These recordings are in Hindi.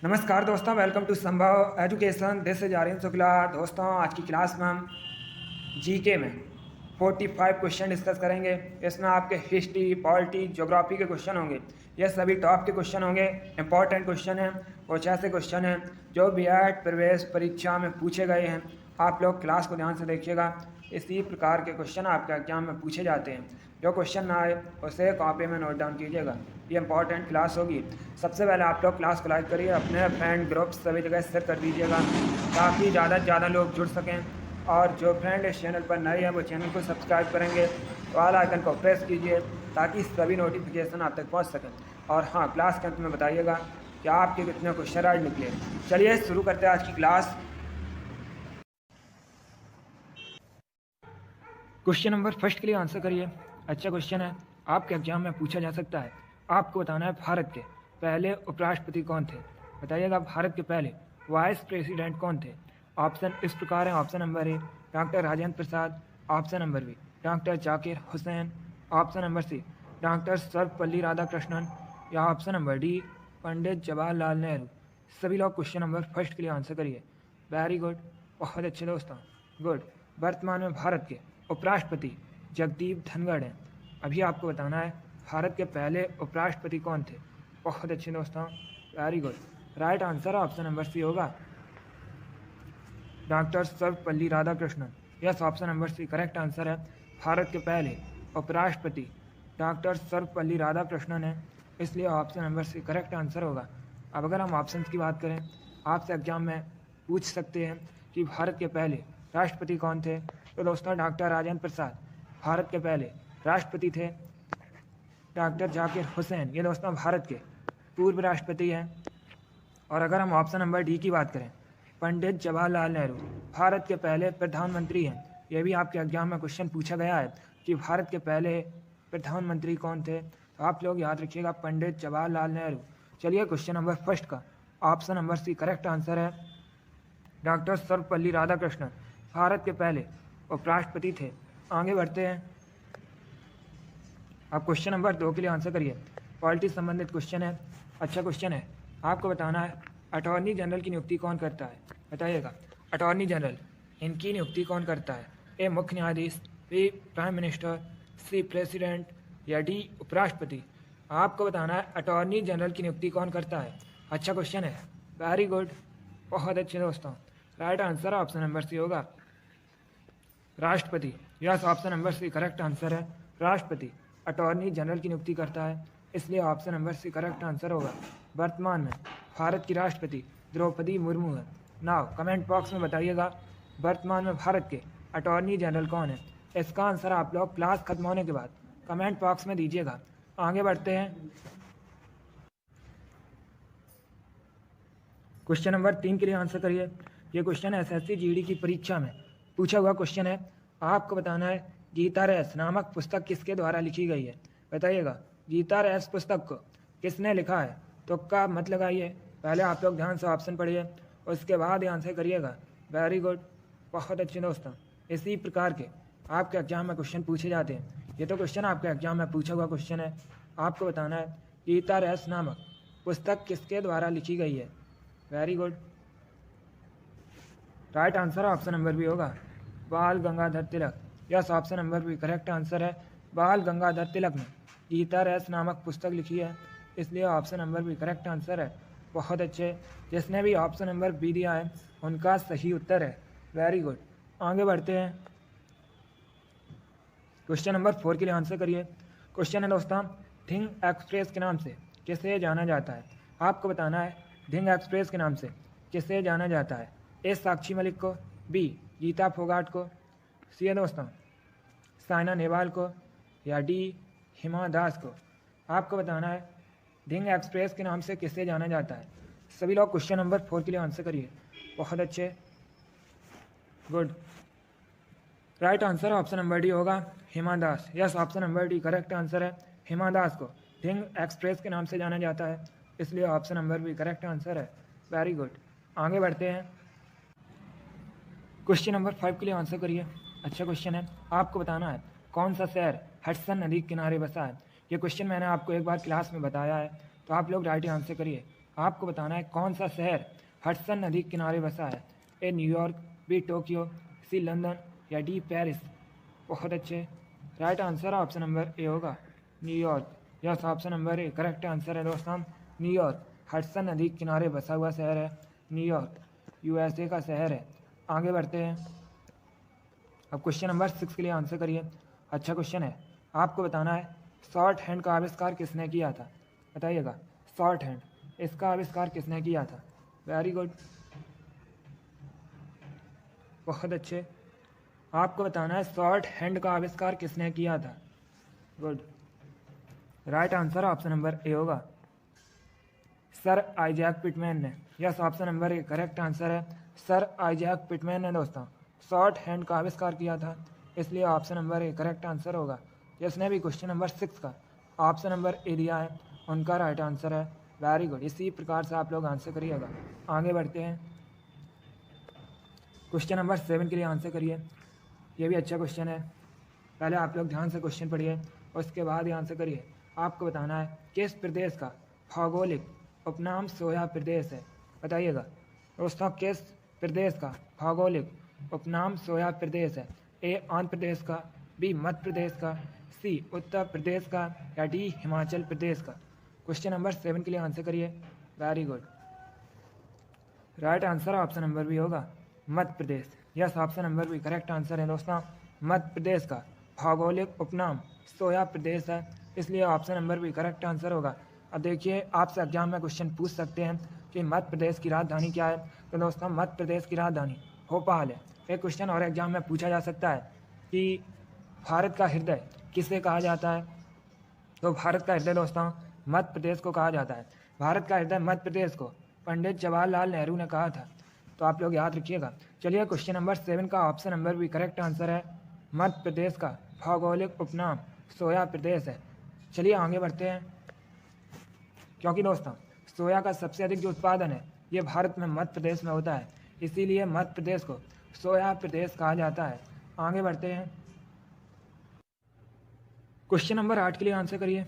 नमस्कार दोस्तों, welcome to Sambhav education. This is Aryan Shukla. दोस्तों, आज की क्लास में हम जीके में 45 क्वेश्चन डिस्कस करेंगे। इसमें आपके हिस्ट्री, पॉलिटी, ज्योग्राफी के क्वेश्चन होंगे। ये सभी टॉप के क्वेश्चन होंगे, इंपॉर्टेंट क्वेश्चन हैं। कुछ ऐसे क्वेश्चन हैं जो बीएड प्रवेश परीक्षा में पूछे गए हैं। आप लोग क्लास को ध्यान से देखिएगा। इसी प्रकार के क्वेश्चन आपके एग्जाम में पूछे जाते हैं। जो क्वेश्चन ना आए उसे कॉपी में नोट डाउन कीजिएगा। ये इंपॉर्टेंट क्लास होगी। सबसे पहले आप लोग क्लास को लाइक करिए, अपने फ्रेंड ग्रुप सभी जगह शेयर कर दीजिएगा ताकि ज़्यादा से ज़्यादा लोग जुड़ सकें। और जो फ्रेंड इस चैनल पर नए हैं वो चैनल को सब्सक्राइब करेंगे तो ऑल आइकन को प्रेस कीजिए ताकि सभी नोटिफिकेशन आप तक पहुंच सकें। और हाँ, क्लास के अंत में बताइएगा कि आपके कितने क्वेश्चन आज निकले। चलिए शुरू करते हैं आज की क्लास। क्वेश्चन नंबर फर्स्ट के लिए आंसर करिए। अच्छा क्वेश्चन है, आपके एग्जाम में पूछा जा सकता है। आपको बताना है भारत के पहले उपराष्ट्रपति कौन थे। बताइएगा भारत के पहले वाइस प्रेसिडेंट कौन थे। ऑप्शन इस प्रकार है। Option number A doctor Rajendra Prasad, option number B doctor Zakir Hussain, option number C doctor Sarvepalli Radhakrishnan, या option number D Pandit Jawaharlal Nehru. सभी लोग क्वेश्चन नंबर फर्स्ट के लिए आंसर करिए। वेरी गुड, बहुत अच्छे दोस्तों, गुड। वर्तमान में भारत के उपराष्ट्रपति जगदीप धनखड़ हैं। अभी आपको बताना है भारत के पहले उपराष्ट्रपति कौन थे। बहुत अच्छे दोस्तों, very good. Right answer option number C होगा, doctor Sarvepalli Radhakrishnan. Yes, option number C correct answer है। भारत के पहले उपराष्ट्रपति डॉक्टर सर्वपल्ली राधाकृष्णन है, इसलिए option number C correct answer होगा। अब अगर हम ऑप्शन की बात करें, आपसे एग्जाम में पूछ सकते हैं कि भारत के पहले राष्ट्रपति कौन थे। तो दोस्तों, डॉक्टर राजेंद्र प्रसाद। भारत के पहले राष्ट्रपति थे डॉक्टर जाकिर हुसैन, ये दोस्तों भारत के पूर्व राष्ट्रपति हैं। और अगर हम ऑप्शन नंबर डी की बात करें, पंडित जवाहरलाल नेहरू भारत के पहले प्रधानमंत्री हैं। यह भी आपके एग्जाम में क्वेश्चन पूछा गया है कि भारत के पहले प्रधानमंत्री कौन थे। तो आप लोग याद रखिएगा, पंडित जवाहरलाल नेहरू। चलिए क्वेश्चन नंबर फर्स्ट का option number C correct answer है, डॉक्टर सर्वपल्ली राधाकृष्णन भारत के पहले उपराष्ट्रपति थे। आगे बढ़ते हैं। अब क्वेश्चन नंबर 2 के लिए आंसर करिए। पॉलिटिक्स संबंधित क्वेश्चन है। अच्छा क्वेश्चन है, आपको बताना है अटॉर्नी जनरल की नियुक्ति कौन करता है। बताइएगा अटॉर्नी जनरल, इनकी नियुक्ति कौन करता है। ए मुख्य न्यायाधीश, बी प्राइम मिनिस्टर, सी प्रेसिडेंट, या डी उपराष्ट्रपति। आपको बताना है अटॉर्नी जनरल की नियुक्ति कौन करता है। अच्छा क्वेश्चन है, वेरी गुड, बहुत अच्छे दोस्तों। Right answer option number C होगा, राष्ट्रपति। Yes, option number C correct answer है, राष्ट्रपति अटॉर्नी जनरल की नियुक्ति करता है, इसलिए option number C correct answer होगा। वर्तमान में भारत की राष्ट्रपति द्रौपदी मुर्मू है। नाउ कमेंट बॉक्स में बताइएगा वर्तमान में भारत के अटॉर्नी जनरल कौन है। इसका आंसर आप लोग क्लास खत्म होने के बाद कमेंट बॉक्स में दीजिएगा। आगे बढ़ते हैं। क्वेश्चन नंबर 3 के लिए आंसर करिए। ये क्वेश्चन एसएससी जीडी की परीक्षा में पूछा हुआ क्वेश्चन है। आपको बताना है गीता रैस नामक पुस्तक किसके द्वारा लिखी गई है। बताइएगा गीता रैस पुस्तक को किसने लिखा है। तुक्का मत लगाइए, पहले आप लोग ध्यान से ऑप्शन पढ़िए, उसके बाद ही आंसर करिएगा। वेरी गुड, बहुत अच्छे दोस्तों। इसी प्रकार के आपके एग्जाम में क्वेश्चन पूछे जाते हैं। ये तो क्वेश्चन आपके एग्जाम में पूछा हुआ क्वेश्चन है। आपको बताना है गीता रैस नामक पुस्तक किसके द्वारा लिखी गई है। Very good, right answer option number B होगा, Bal Gangadhar Tilak. Yes, option number B correct answer है, बाल गंगाधर तिलक ने गीता रैस नामक पुस्तक लिखी है, इसलिए option number B correct answer है। बहुत अच्छे, जिसने भी ऑप्शन नंबर बी दिया है उनका सही उत्तर है। वेरी गुड, आगे बढ़ते हैं। क्वेश्चन नंबर 4 के लिए आंसर करिए। क्वेश्चन है दोस्तों, धिंग एक्सप्रेस के नाम से किसे जाना जाता है। आपको बताना है धिंग एक्सप्रेस के नाम से किसे जाना जाता है। ए साक्षी मलिक को, बी गीता फोगाट को, सी है दोस्तों साइना नेहवाल को, या डी हिमा दास को। आपको बताना है धिंग एक्सप्रेस के नाम से किसे जाना जाता है। सभी लोग क्वेश्चन नंबर 4 के लिए आंसर करिए। बहुत अच्छे, good. Right answer option number D होगा, Hima Das. Yes, option number D correct answer है, हिमा दास को धिंग एक्सप्रेस के नाम से जाना जाता है, इसलिए option number B correct answer है। वेरी गुड, आगे बढ़ते हैं। क्वेश्चन नंबर 5 के लिए आंसर करिए। अच्छा क्वेश्चन है, आपको बताना है कौन सा शहर हडसन नदी के किनारे बसा है। ये क्वेश्चन मैंने आपको एक बार क्लास में बताया है, तो आप लोग राइट आंसर करिए। आपको बताना है कौन सा शहर हडसन नदी के किनारे बसा है। A New York, B Tokyo, C London या डी पेरिस। बहुत अच्छे। Right answer option number A होगा New York. Yes, option number A correct answer है दोस्तों न्यूयॉर्क। हडसन नदी के किनारे बसा हुआ शहर है न्यूयॉर्क, यूएसए का शहर है। आगे बढ़ते हैं। अब क्वेश्चन नंबर 6 के लिए आंसर करिए। अच्छा क्वेश्चन है। आपको बताना है शॉर्ट हैंड का आविष्कार किसने किया था। बताइएगा, शॉर्ट हैंड, इसका आविष्कार किसने किया था। वेरी गुड, बहुत अच्छे। आपको बताना है शॉर्ट हैंड का आविष्कार किसने किया था। Good. Right answer option number A होगा सर आइजैक पिटमैन ने। Yes, option number A correct answer है सर आइजैक पिटमैन ने दोस्तों शॉर्ट हैंड का आविष्कार किया था, इसलिए option number A correct answer होगा। जिसने भी क्वेश्चन नंबर 6 का ऑप्शन नंबर ए दिया है उनका राइट आंसर है। वेरी गुड, इसी प्रकार से आप लोग आंसर करिएगा। आगे बढ़ते हैं। क्वेश्चन नंबर 7 के लिए आंसर करिए। ये भी अच्छा क्वेश्चन है। पहले आप लोग ध्यान से क्वेश्चन पढ़िए, उसके बाद ही आंसर करिए। आपको बताना है किस प्रदेश का भौगोलिक उपनाम सोया प्रदेश है। बताइएगा दोस्तों, किस प्रदेश का भौगोलिक उपनाम सोया प्रदेश है। ए आंध्र प्रदेश का, बी मध्य प्रदेश का, सी उत्तर प्रदेश का या डी हिमाचल प्रदेश का। क्वेश्चन नंबर 7 के लिए आंसर करिए। Very good. Right answer option number B होगा Madhya Pradesh. Yes, option number B correct answer है दोस्तों मध्य प्रदेश का भौगोलिक उपनाम सोया प्रदेश है, इसलिए option number B correct answer होगा। अब देखिए, आपसे एग्जाम में क्वेश्चन पूछ सकते हैं कि मध्य प्रदेश की राजधानी क्या है। तो दोस्तों मध्य प्रदेश की राजधानी भोपाल है। एक क्वेश्चन और एग्जाम में पूछा जा सकता है कि भारत का हृदय किसे कहा जाता है। तो भारत का हृदय दोस्तों मध्य प्रदेश को कहा जाता है। भारत का हृदय मध्य प्रदेश को पंडित जवाहरलाल नेहरू ने कहा था, तो आप लोग याद रखिएगा। चलिए, क्वेश्चन नंबर 7 का ऑप्शन नंबर भी करेक्ट आंसर है मध्य प्रदेश का भौगोलिक उपनाम सोया प्रदेश है। चलिए आगे बढ़ते हैं। क्योंकि दोस्तों सोया का सबसे अधिक जो उत्पादन है ये भारत में मध्य प्रदेश में होता है, इसीलिए मध्य प्रदेश को सोया प्रदेश कहा जाता है। आगे बढ़ते हैं। क्वेश्चन नंबर 8 के लिए आंसर करिए।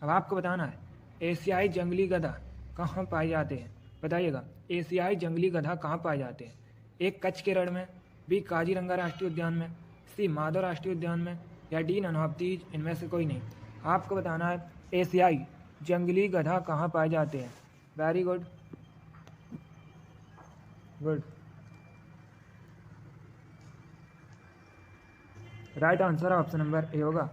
अब आपको बताना है एशियाई जंगली गधा कहाँ पाए जाते हैं। बताइएगा, एशियाई जंगली गधा कहाँ पाए जाते हैं। एक कच्छ के रण में, बी काजीरंगा राष्ट्रीय उद्यान में, सी माधव राष्ट्रीय उद्यान में या डी ननौतीज, इनमें से कोई नहीं। आपको बताना है एशियाई जंगली गधा कहाँ पाए जाते हैं। Very good, good. Right answer option number A होगा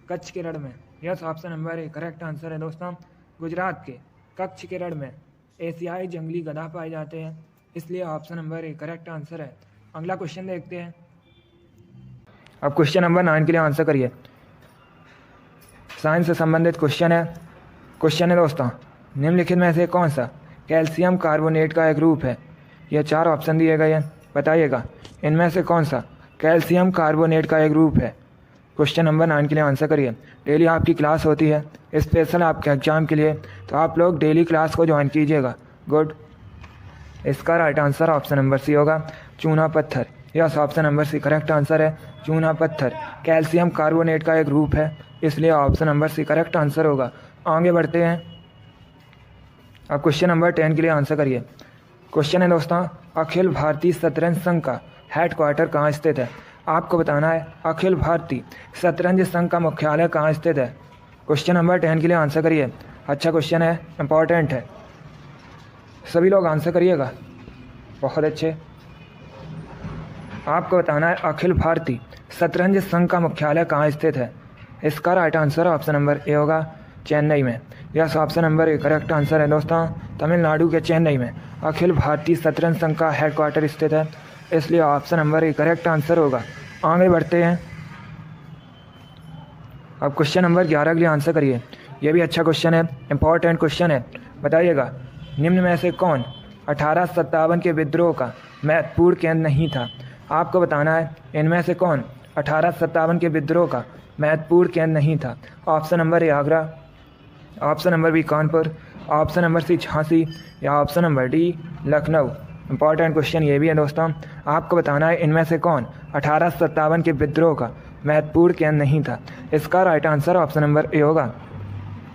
कच्छ के रण में। Yes, option number A correct answer है दोस्तों गुजरात के कच्छ के रण में एशियाई जंगली गधा पाए जाते हैं, इसलिए option number A correct answer है। अगला क्वेश्चन देखते हैं। अब क्वेश्चन नंबर 9 के लिए आंसर करिए। साइंस से संबंधित क्वेश्चन है दोस्तों, निम्नलिखित में से कौन सा कैल्शियम कार्बोनेट का एक रूप है। यह 4 ऑप्शन दिए गए हैं। बताइएगा इनमें से कौन सा कैल्शियम कार्बोनेट का एक रूप है। क्वेश्चन नंबर 9 के लिए आंसर करिए। डेली आपकी क्लास होती है स्पेशल आपके एग्जाम के लिए, तो आप लोग डेली क्लास को ज्वाइन कीजिएगा। गुड। इसका right answer option number C होगा चूना पत्थर। Yes, option number C correct answer है चूना पत्थर कैल्शियम कार्बोनेट का एक रूप है, इसलिए option number C correct answer होगा। आगे बढ़ते हैं। अब क्वेश्चन नंबर 10 के लिए आंसर करिए। क्वेश्चन है दोस्तों, अखिल भारतीय शतरंज संघ का हेडक्वार्टर कहाँ स्थित है। आपको बताना है अखिल भारतीय शतरंज संघ का मुख्यालय कहाँ स्थित है। क्वेश्चन नंबर 10 के लिए आंसर करिए। अच्छा क्वेश्चन है, इंपॉर्टेंट है, सभी लोग आंसर करिएगा। बहुत अच्छे। आपको बताना है अखिल भारतीय शतरंज संघ का मुख्यालय कहाँ स्थित है। इसका right answer option number A होगा चेन्नई में। Yes, option number A correct answer है दोस्तों तमिलनाडु के चेन्नई में अखिल भारतीय शतरंज संघ का हेडक्वार्टर स्थित है, इसलिए option number A correct answer होगा। आगे बढ़ते हैं। अब क्वेश्चन नंबर 11 के लिए आंसर करिए। यह भी अच्छा क्वेश्चन है, इंपॉर्टेंट क्वेश्चन है। बताइएगा निम्न में से कौन 1857 के विद्रोह का महत्वपूर्ण केंद्र नहीं था। आपको बताना है इनमें से कौन 1857 के विद्रोह का महत्वपूर्ण केंद्र नहीं था। Option number A Agra, option number B Kanpur, option number C Jhansi या option number D Lucknow. Important question ये भी है दोस्तों। आपको बताना है इनमें से कौन 1857 के विद्रोह का महत्वपूर्ण केंद्र नहीं था। इसका right answer option number A होगा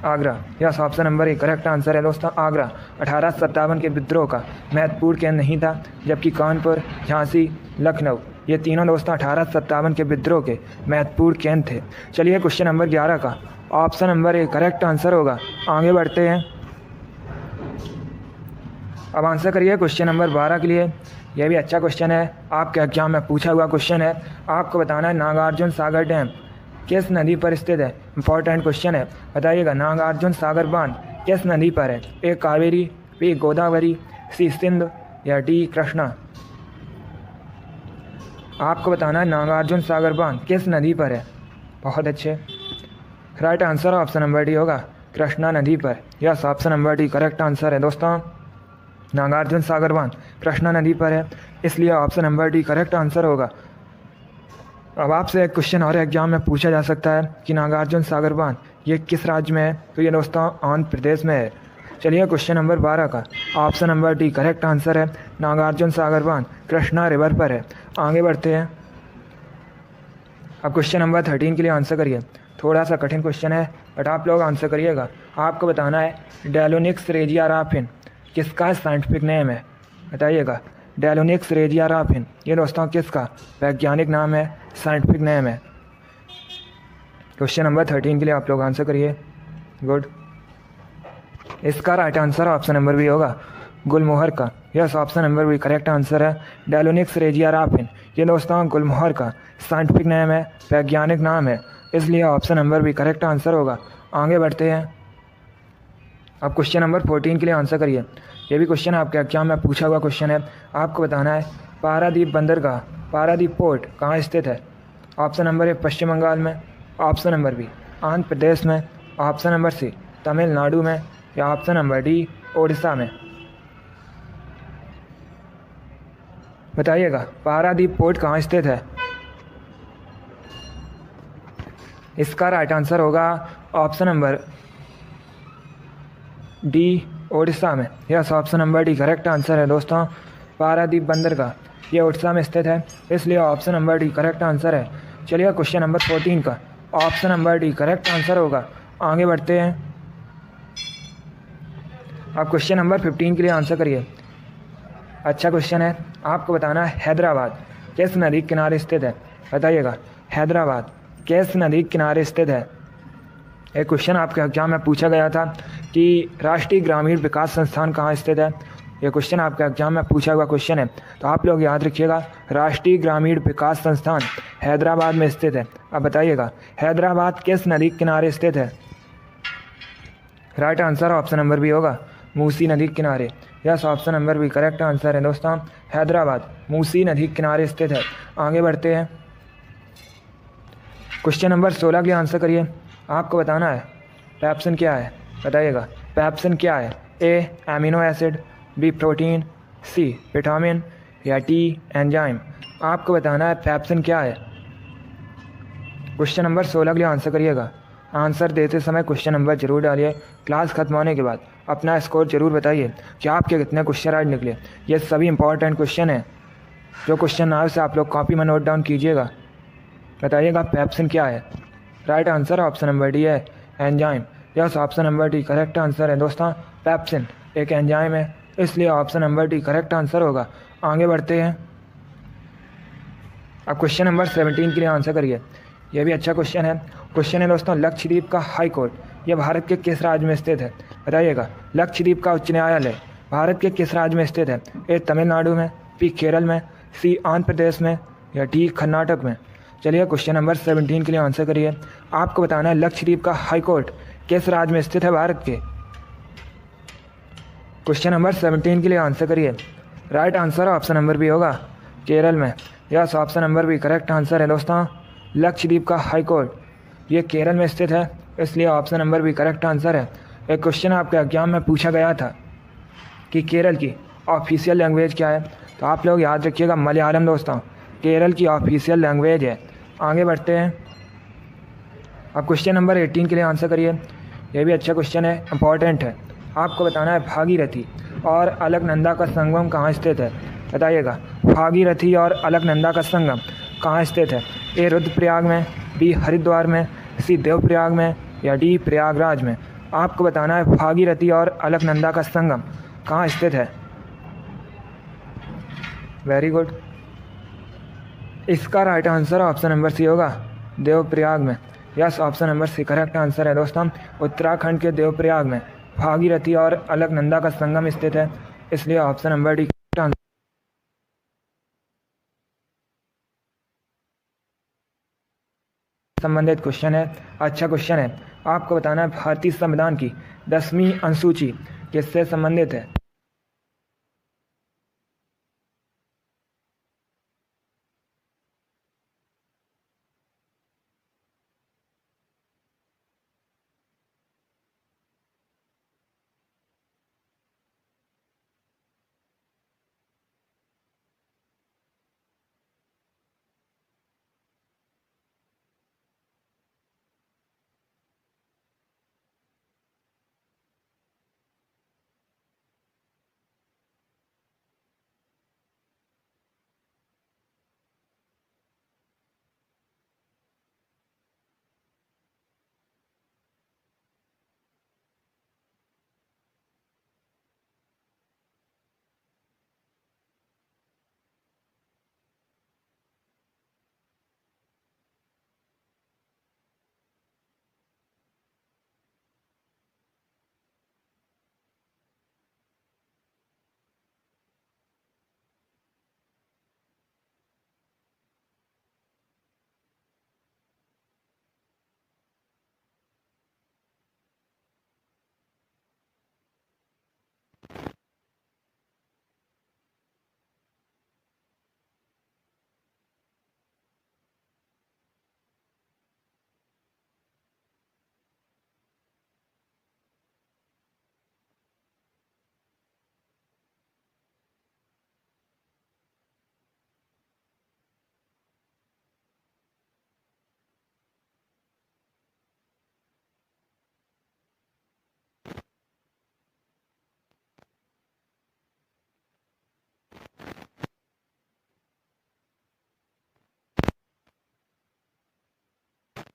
Agra. Yes, option number A correct answer है दोस्तों, आगरा 1857 के विद्रोह का महत्वपूर्ण केंद्र नहीं था, जबकि कानपुर, झांसी, लखनऊ ये तीनों दोस्तों 1857 के विद्रोह के महत्वपूर्ण केंद्र थे। चलिए क्वेश्चन नंबर 11 का option number A correct answer होगा। आगे बढ़ते हैं, अब आंसर करिए क्वेश्चन नंबर 12 के लिए। यह भी अच्छा क्वेश्चन है, आपके एग्जाम में पूछा हुआ क्वेश्चन है। आपको बताना है नागार्जुन सागर डैम किस नदी पर स्थित है। इंपॉर्टेंट क्वेश्चन है, बताइएगा नागार्जुन सागर बांध किस नदी पर है। ए कावेरी, बी गोदावरी, सी सिंधु या डी कृष्णा। आपको बताना है नागार्जुन सागर बांध किस नदी पर है। बहुत अच्छे, right answer option number D होगा, कृष्णा नदी पर। Yes, option number D correct answer है दोस्तों, नागार्जुन सागर बांध कृष्णा नदी पर है, इसलिए option number D correct answer होगा। अब आपसे एक क्वेश्चन और एग्जाम में पूछा जा सकता है कि नागार्जुन सागर बांध ये किस राज्य में है, तो ये दोस्तों आंध्र प्रदेश में है। चलिए क्वेश्चन नंबर 12 का option number D correct answer है, नागार्जुन सागर बांध कृष्णा रिवर पर है। आगे बढ़ते हैं, अब क्वेश्चन नंबर 13 के लिए आंसर करिए। थोड़ा सा कठिन क्वेश्चन है, बट आप लोग आंसर करिएगा। आपको बताना है डेलोनिक्स रेजियाराफिन किसका साइंटिफिक नेम है, बताइएगा। डेलोनिक्स रेजियाराफिन ये दोस्तों किसका वैज्ञानिक नाम है, साइंटिफिक नेम है। क्वेश्चन नंबर 13 के लिए आप लोग आंसर करिए। गुड, इसका right answer option number B होगा, गुलमोहर का। Yes, option number B correct answer है, डेलोनिक्स रेजियाराफिन ये दोस्तों गुलमोहर का साइंटिफिक नेम है, वैज्ञानिक नाम है, इसलिए option number B correct answer होगा। आगे बढ़ते हैं, अब क्वेश्चन नंबर 14 के लिए आंसर करिए। ये भी क्वेश्चन आपके एग्जाम में पूछा हुआ क्वेश्चन है। आपको बताना है पारादीप बंदरगाह, पारादीप पोर्ट कहाँ स्थित है। ऑप्शन नंबर ए पश्चिम बंगाल में, option number B Andhra Pradesh में, ऑप्शन नंबर सी तमिलनाडु में या ऑप्शन नंबर डी ओडिशा में। बताइएगा पारादीप पोर्ट कहाँ स्थित है। इसका राइट आंसर होगा ऑप्शन नंबर डी ओडिशा में। Yes, option number D correct answer है दोस्तों, पारादीप बंदरगाह ये ओडिशा में स्थित है, इसलिए option number D correct answer है। चलिए क्वेश्चन नंबर 14 का option number D correct answer होगा। आगे बढ़ते हैं, अब क्वेश्चन नंबर 15 के लिए आंसर करिए। अच्छा क्वेश्चन है, आपको बताना है हैदराबाद किस नदी के किनारे स्थित है। बताइएगा हैदराबाद किस नदी के किनारे स्थित है। एक क्वेश्चन आपके एग्जाम में पूछा गया था कि राष्ट्रीय ग्रामीण विकास संस्थान कहाँ स्थित है। ये क्वेश्चन आपके एग्जाम में पूछा हुआ क्वेश्चन है, तो आप लोग याद रखिएगा राष्ट्रीय ग्रामीण विकास संस्थान हैदराबाद में स्थित है। अब बताइएगा हैदराबाद किस नदी के किनारे स्थित है। Right answer option number B होगा, मूसी नदी के किनारे। Yes, option number B correct answer है दोस्तों, हैदराबाद मूसी नदी के किनारे स्थित है। आगे बढ़ते हैं, क्वेश्चन नंबर 16 के लिए आंसर करिए। आपको बताना है पेप्सिन क्या है। बताइएगा पेप्सिन क्या है। A amino acid, B protein, C vitamin या डी एंजाइम। आपको बताना है पेप्सिन क्या है। क्वेश्चन नंबर 16 के लिए आंसर करिएगा। आंसर देते समय क्वेश्चन नंबर जरूर डालिए। क्लास खत्म होने के बाद अपना स्कोर जरूर बताइए कि आपके कितने क्वेश्चन आज निकले। ये सभी इंपॉर्टेंट क्वेश्चन है, जो क्वेश्चन नाम से आप लोग कॉपी में नोट डाउन कीजिएगा। बताइएगा पेप्सिन क्या है। Right answer option number D है, enzyme. Yes, option number D correct answer है दोस्तों, पेप्सिन एक एंजाइम है, इसलिए option number D correct answer होगा। आगे बढ़ते हैं, अब क्वेश्चन नंबर 17 के लिए आंसर करिए। यह भी अच्छा क्वेश्चन है। क्वेश्चन है दोस्तों लक्षद्वीप का हाई कोर्ट ये भारत के किस राज्य में स्थित है। बताइएगा लक्षद्वीप का उच्च न्यायालय भारत के किस राज्य में स्थित है। ए तमिलनाडु में, बी केरल में, सी आंध्र प्रदेश में या डी कर्नाटक में। चलिए क्वेश्चन नंबर 17 के लिए आंसर करिए। आपको बताना है लक्षद्वीप का हाई कोर्ट किस राज्य में स्थित है भारत के। क्वेश्चन नंबर 17 के लिए आंसर करिए। Right answer option number B होगा, केरल में। Yes, option number B correct answer है दोस्तों, लक्षद्वीप का हाई कोर्ट ये केरल में स्थित है, इसलिए option number B correct answer है। एक क्वेश्चन आपके एग्जाम में पूछा गया था कि केरल की ऑफिशियल लैंग्वेज क्या है, तो आप लोग याद रखिएगा मलयालम दोस्तों, केरल की ऑफिशियल लैंग्वेज है। आगे बढ़ते हैं, अब क्वेश्चन नंबर 18 के लिए आंसर करिए। यह भी अच्छा क्वेश्चन है, इंपॉर्टेंट है। आपको बताना है भागीरथी और अलकनंदा का संगम कहाँ स्थित है। बताइएगा भागीरथी और अलकनंदा का संगम कहाँ स्थित है। ए रुद्रप्रयाग में, बी हरिद्वार में, सी देवप्रयाग में या डी प्रयागराज में। आपको बताना है भागीरथी और अलकनंदा का संगम कहाँ स्थित है। Very good. इसका right answer option number C होगा, देवप्रयाग में। Yes, option number C correct answer है दोस्तों। उत्तराखंड के देवप्रयाग में भागीरथी और अलकनंदा का संगम स्थित है, इसलिए option number D correct answer. संबंधित क्वेश्चन है, अच्छा क्वेश्चन है। आपको बताना है भारतीय संविधान की 10वीं अनुसूची किससे संबंधित है।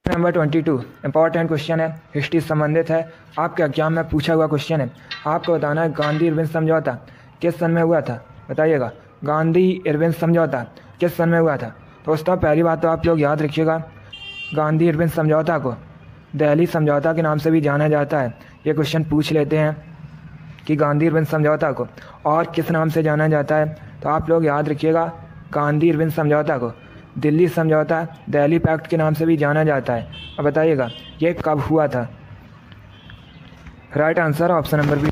नंबर 22 इंपॉर्टेंट क्वेश्चन है, हिस्ट्री संबंधित है, आपके एग्जाम में पूछा हुआ क्वेश्चन है। आपको बताना है गांधी इरविन समझौता किस सन में हुआ था, बताइएगा। गांधी इरविन समझौता किस सन में हुआ था। दोस्तों पहली बात तो आप लोग याद रखिएगा, गांधी इरविन समझौता को दिल्ली समझौता के नाम से भी जाना जाता है। ये क्वेश्चन पूछ लेते हैं कि गांधी इरविन समझौता को और किस नाम से जाना जाता है, तो आप लोग याद रखिएगा गांधी इरविन समझौता को दिल्ली समझौता, दिल्ली पैक्ट के नाम से भी जाना जाता है। अब बताइएगा ये कब हुआ था। Right answer option number B.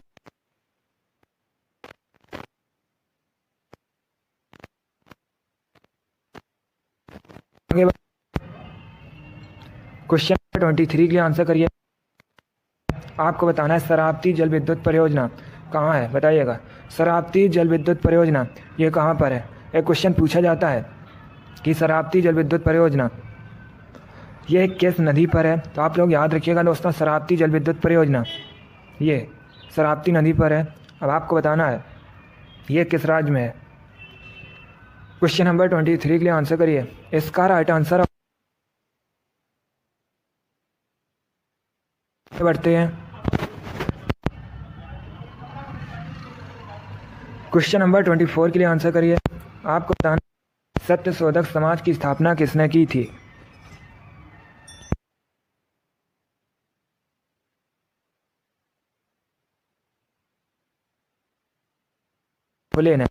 Question 23 के लिए आंसर करिए। आपको बताना है शरावती जल विद्युत परियोजना कहाँ है, बताइएगा। शरावती जल विद्युत परियोजना ये कहाँ पर है। एक क्वेश्चन पूछा जाता है कि शरावती जल विद्युत परियोजना ये किस नदी पर है, तो आप लोग याद रखिएगा दोस्तों शरावती जल विद्युत परियोजना ये शरावती नदी पर है। अब आपको बताना है ये किस राज्य में है। क्वेश्चन नंबर 23 के लिए आंसर करिए। इसका राइट आंसर बढ़ते हैं। क्वेश्चन नंबर 24 के लिए आंसर करिए। आपको बताना सत्यशोधक समाज की स्थापना किसने की थी। फुले ने।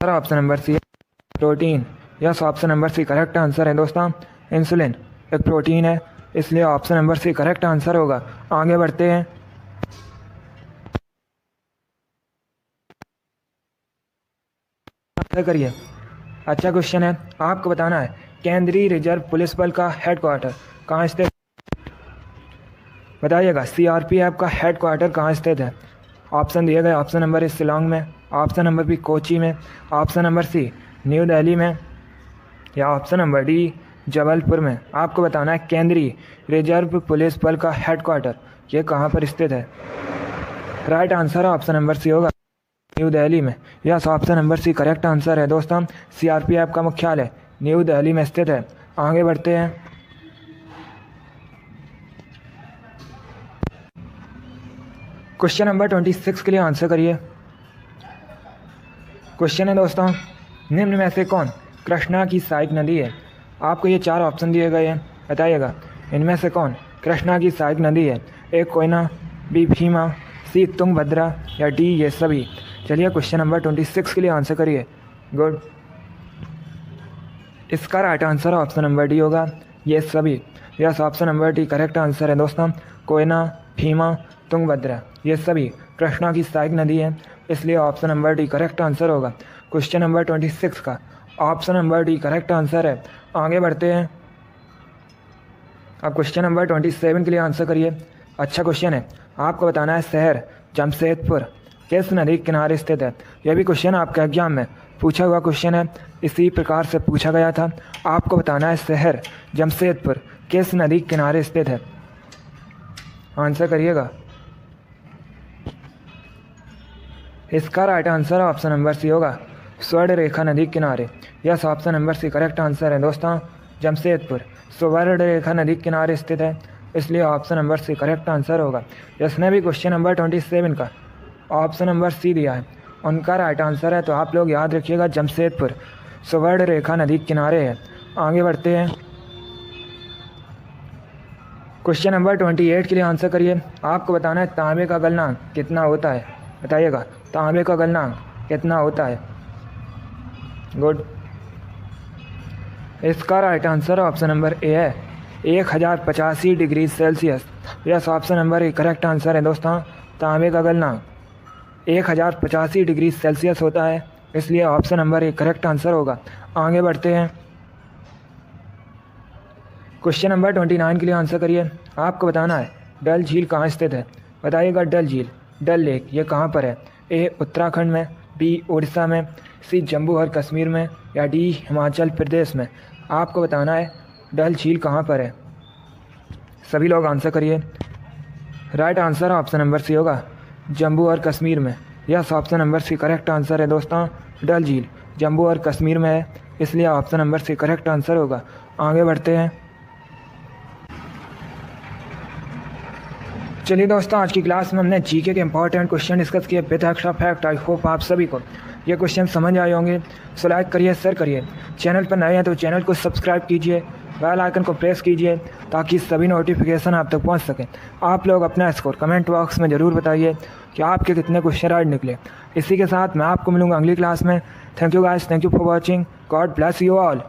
Option number C protein. Yes, option number C correct answer है दोस्तों। इंसुलिन एक प्रोटीन है, इसलिए option number C correct answer होगा। आगे बढ़ते हैं। आंसर करिए। अच्छा क्वेश्चन है, आपको बताना है केंद्रीय रिजर्व पुलिस बल का हेडक्वार्टर कहाँ स्थित, बताइएगा। सीआरपीएफ का हेडक्वार्टर कहाँ स्थित है। ऑप्शन दिए गए, ऑप्शन नंबर ए शिलोंग में, ऑप्शन नंबर बी कोची में, option number C New Delhi में, या ऑप्शन नंबर डी जबलपुर में। आपको बताना है केंद्रीय रिजर्व पुलिस बल का हेडक्वार्टर ये कहाँ पर स्थित है। Right answer option number C होगा न्यू दिल्ली में। Yes, option number C correct answer है दोस्तों। सीआरपीएफ का मुख्यालय न्यू दिल्ली में स्थित है। आगे बढ़ते हैं। क्वेश्चन नंबर 26 के लिए आंसर करिए। क्वेश्चन है दोस्तों, निम्न में से कौन कृष्णा की सहायक नदी है। आपको ये 4 ऑप्शन दिए गए हैं, बताइएगा इनमें से कौन कृष्णा की सहायक नदी है। ए कोयना, बी भीमा, सी तुंगभद्रा या डी ये सभी। चलिए क्वेश्चन नंबर 26 के लिए आंसर करिए। गुड, इसका right answer option number D होगा ये सभी। Yes, option number D correct answer है दोस्तों। कोयना, भीमा, तुंगभद्रा ये सभी कृष्णा की सहायक नदी है, इसलिए option number D correct answer होगा। क्वेश्चन नंबर 26 का option number D correct answer है। आगे बढ़ते हैं। अब क्वेश्चन नंबर 27 के लिए आंसर करिए। अच्छा क्वेश्चन है। आपको बताना है शहर जमशेदपुर किस नदी के किनारे स्थित है। यह भी क्वेश्चन आपके एग्जाम में पूछा हुआ क्वेश्चन है, इसी प्रकार से पूछा गया था। आपको बताना है शहर जमशेदपुर किस नदी के किनारे स्थित है। आंसर करिएगा। इसका right answer option number C होगा स्वर्ण रेखा नदी के किनारे। Yes, option number C correct answer है दोस्तों। जमशेदपुर स्वर्ण रेखा नदी के किनारे स्थित है, इसलिए option number C correct answer होगा। जिसने भी क्वेश्चन नंबर 27 का ऑप्शन नंबर सी दिया है उनका राइट आंसर है। तो आप लोग याद रखिएगा जमशेदपुर स्वर्ण रेखा नदी के किनारे है। आगे बढ़ते हैं। क्वेश्चन नंबर 28 के लिए आंसर करिए। आपको बताना है तांबे का गलनांक कितना होता है, बताइएगा तांबे का गलनांक कितना होता है। गुड, इसका राइट आंसर ऑप्शन नंबर ए है 1085 degree Celsius. Yes, option number A correct answer है दोस्तों। तांबे का गलनांक 1085 डिग्री सेल्सियस होता है, इसलिए option number A correct answer होगा। आगे बढ़ते हैं। क्वेश्चन नंबर 29 के लिए आंसर करिए। आपको बताना है डल झील कहाँ स्थित है, बताइएगा डल झील डल लेक ये कहाँ पर है। ए उत्तराखंड में, बी उड़ीसा में, सी जम्मू और कश्मीर में या डी हिमाचल प्रदेश में। आपको बताना है डल झील कहाँ पर है। सभी लोग आंसर करिए। Right answer option number C होगा जम्मू और कश्मीर में। Yes, option number C correct answer है दोस्तों। डल झील जम्मू और कश्मीर में है, इसलिए option number C correct answer होगा। आगे बढ़ते हैं। चलिए दोस्तों, आज की क्लास में हमने जीके के इंपॉर्टेंट क्वेश्चन डिस्कस किए with extra fact. I hope आप सभी को ये क्वेश्चन समझ आए होंगे। सो लाइक करिए, शेयर करिए। चैनल पर नए हैं तो चैनल को सब्सक्राइब कीजिए, बेल आइकन को प्रेस कीजिए ताकि सभी नोटिफिकेशन आप तक पहुंच सकें। आप लोग अपना स्कोर कमेंट बॉक्स में ज़रूर बताइए कि आपके कितने क्वेश्चन राइट निकले। इसी के साथ मैं आपको मिलूंगा अगली क्लास में। Thank you guys, thank you for watching. God bless you all.